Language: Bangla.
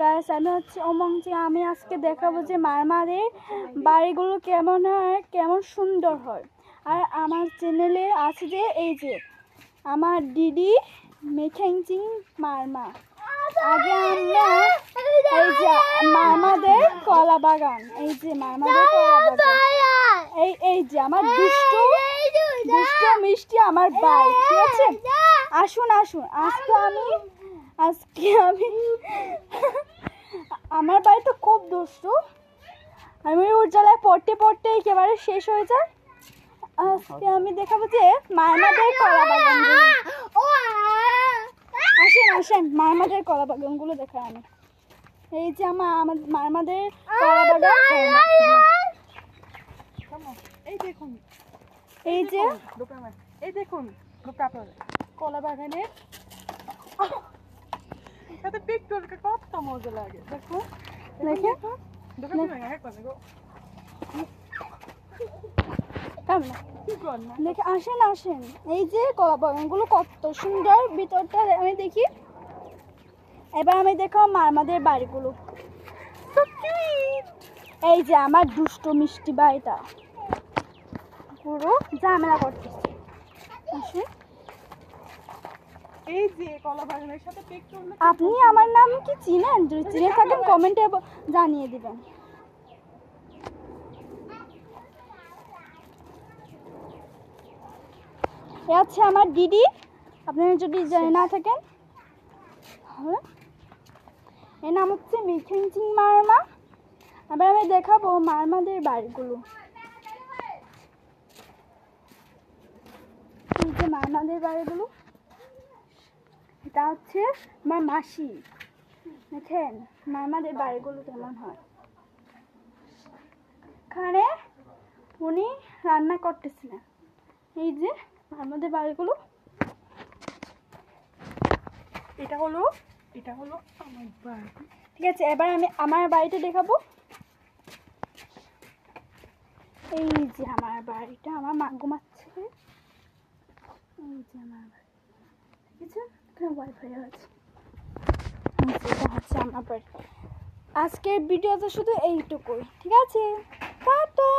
গাইস, আমি হচ্ছে ওমংচি। আমি আজকে দেখাবো যে মারমাদের বাড়িগুলো কেমন হয়, কেমন সুন্দর হয়। আর আমার চ্যানেলে আছে যে এই যে আমার দিদি মেখেংচিং মারমা। আগে আমরা এই যে মারমাদের কলা বাগান, এই যে মারমাদের কলা বাগান, এই যে আমার দুষ্টু মিষ্টি আমার ভাই, ঠিক আছে? আসুন আজকে আমি আমার বাড়ি তো খুব দুষ্টু, আমি ওর জ্বালায় পড়তে একেবারে শেষ হয়ে যায়। আজকে আমি দেখাবো যে মারমাদের কলা বাগান। আসেন মারমাদের কলা বাগানগুলো দেখা। আমি এই যে আমার মারমাদের কলা বাগান, এই দেখুন কলা বাগানের সাথে পিকচারটা কত মজা লাগে। দেখুন দেখে আসেন এই যে কলা বাগানগুলো কত সুন্দর, ভিতরটা আমি দেখি। এবার আমি দেখো মারমাদের বাড়িগুলো। এই যে আমার দুষ্টু মিষ্টি বাড়িটা পুরো ঝামেলা করতেছে। এই যে কলা বাগানের সাথে আপনি আমার নাম কি চিনেন? যদি চিনে থাকেন কমেন্টে জানিয়ে দিবেন। এ আছে আমার দিদি, আপনারা যদি জানে না থাকেন। এর নাম হচ্ছে মেখেংচিং মারমা। আবার আমি দেখাবো মারমাদের বাড়িগুলো। এই যে মারমাদের বাড়িগুলো, এটা হচ্ছে আমার মাসি। দেখেন মারমাদের বাড়িগুলো কেমন হয়। এখানে উনি রান্না করতেছিলেন। এই যে মারমাদের বাড়িগুলো, এটা হলো আমার বাড়ি, ঠিক আছে? এবার আমি আমার বাড়িটা দেখাবো। এই যে আমার বাড়িটা, আমার মা ঘুমাচ্ছে। এই যে আমার বাড়ি, ঠিক আছে? এখানে ওয়াইফাই আছে। এটা হচ্ছে আমার বাড়ি। আজকের ভিডিওটা শুধু এইটুকুই, ঠিক আছে? টাটা।